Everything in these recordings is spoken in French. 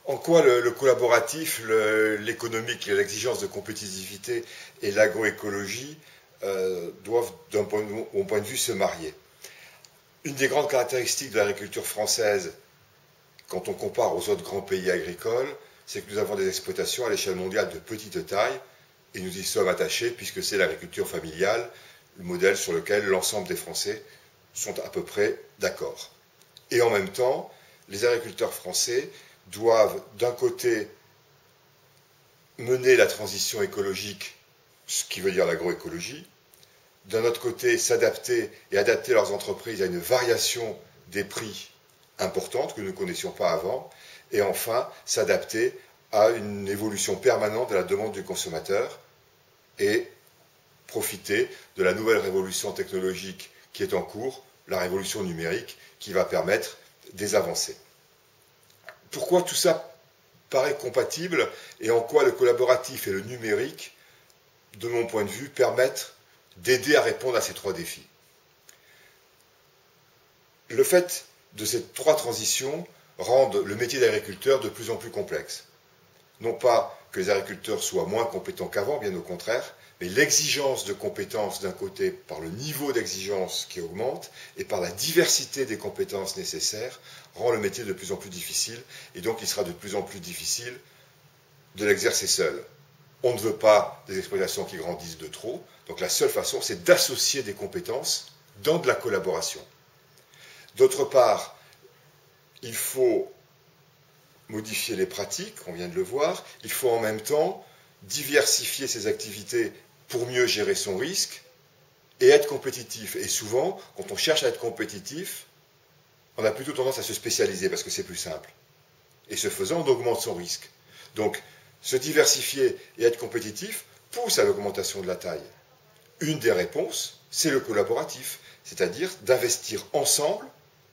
En quoi le collaboratif, l'économique, l'exigence de compétitivité et l'agroécologie doivent, mon point de vue, se marier? Une des grandes caractéristiques de l'agriculture française, quand on compare aux autres grands pays agricoles, c'est que nous avons des exploitations à l'échelle mondiale de petite taille, et nous y sommes attachés puisque c'est l'agriculture familiale, le modèle sur lequel l'ensemble des Français sont à peu près d'accord. Et en même temps, les agriculteurs français doivent d'un côté mener la transition écologique, ce qui veut dire l'agroécologie, d'un autre côté s'adapter et adapter leurs entreprises à une variation des prix importante que nous ne connaissions pas avant, et enfin s'adapter à une évolution permanente de la demande du consommateur et profiter de la nouvelle révolution technologique qui est en cours, la révolution numérique, qui va permettre des avancées. Pourquoi tout ça paraît compatible et en quoi le collaboratif et le numérique, de mon point de vue, permettent d'aider à répondre à ces trois défis? Le fait de ces trois transitions rendent le métier d'agriculteur de plus en plus complexe. Non pas que les agriculteurs soient moins compétents qu'avant, bien au contraire, mais l'exigence de compétences d'un côté par le niveau d'exigence qui augmente et par la diversité des compétences nécessaires rend le métier de plus en plus difficile et donc il sera de plus en plus difficile de l'exercer seul. On ne veut pas des exploitations qui grandissent de trop, donc la seule façon c'est d'associer des compétences dans de la collaboration. D'autre part, il faut modifier les pratiques, on vient de le voir, il faut en même temps diversifier ses activités pour mieux gérer son risque et être compétitif. Et souvent, quand on cherche à être compétitif, on a plutôt tendance à se spécialiser parce que c'est plus simple. Et ce faisant, on augmente son risque. Donc, se diversifier et être compétitif pousse à l'augmentation de la taille. Une des réponses, c'est le collaboratif, c'est-à-dire d'investir ensemble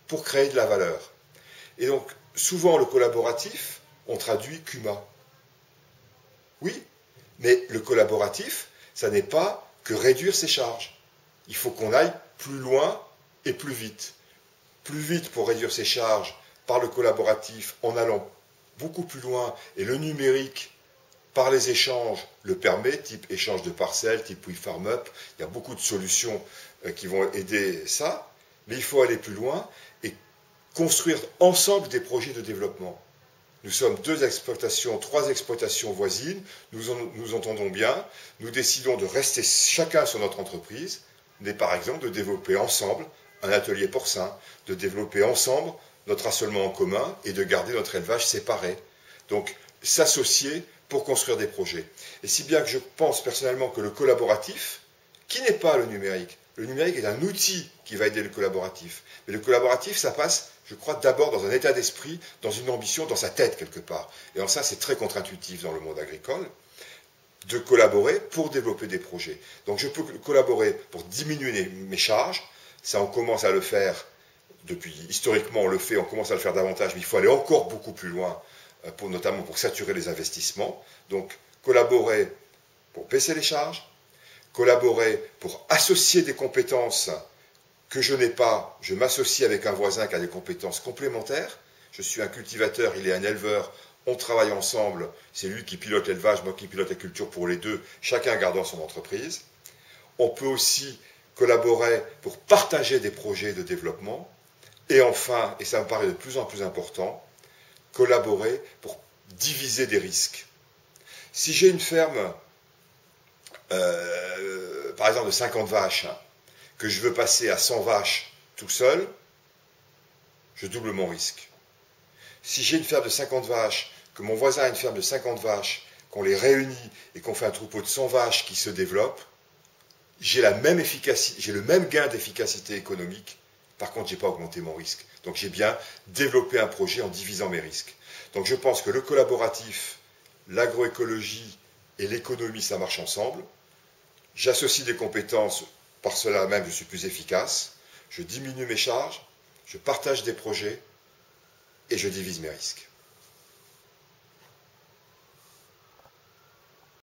pour créer de la valeur. Et donc, souvent, le collaboratif, on traduit CUMA. Oui, mais le collaboratif, ça n'est pas que réduire ses charges. Il faut qu'on aille plus loin et plus vite. Plus vite pour réduire ses charges par le collaboratif en allant beaucoup plus loin, et le numérique, par les échanges, le permet, type échange de parcelles, type WeFarmUp. Il y a beaucoup de solutions qui vont aider ça, mais il faut aller plus loin et construire ensemble des projets de développement. Nous sommes deux exploitations, trois exploitations voisines, nous entendons bien, nous décidons de rester chacun sur notre entreprise, mais par exemple de développer ensemble un atelier porcin, de développer ensemble notre assolement en commun et de garder notre élevage séparé. Donc s'associer pour construire des projets. Et si bien que je pense personnellement que le collaboratif, qui n'est pas le numérique est un outil qui va aider le collaboratif. Mais le collaboratif, ça passe, je crois, d'abord dans un état d'esprit, dans une ambition, dans sa tête quelque part. Et en ça, c'est très contre-intuitif dans le monde agricole, de collaborer pour développer des projets. Donc je peux collaborer pour diminuer mes charges, ça on commence à le faire, depuis historiquement on le fait, on commence à le faire davantage, mais il faut aller encore beaucoup plus loin, notamment pour saturer les investissements. Donc collaborer pour baisser les charges, collaborer pour associer des compétences que je n'ai pas, je m'associe avec un voisin qui a des compétences complémentaires, je suis un cultivateur, il est un éleveur, on travaille ensemble, c'est lui qui pilote l'élevage, moi qui pilote la culture pour les deux, chacun gardant son entreprise. On peut aussi collaborer pour partager des projets de développement, et enfin, et ça me paraît de plus en plus important, collaborer pour diviser des risques. Si j'ai une ferme, par exemple de 50 vaches, que je veux passer à 100 vaches tout seul, je double mon risque. Si j'ai une ferme de 50 vaches, que mon voisin a une ferme de 50 vaches, qu'on les réunit et qu'on fait un troupeau de 100 vaches qui se développe, j'ai la même efficacité, j'ai le même gain d'efficacité économique. Par contre, je n'ai pas augmenté mon risque. Donc j'ai bien développé un projet en divisant mes risques. Donc je pense que le collaboratif, l'agroécologie et l'économie, ça marche ensemble. J'associe des compétences, par cela même je suis plus efficace. Je diminue mes charges, je partage des projets et je divise mes risques.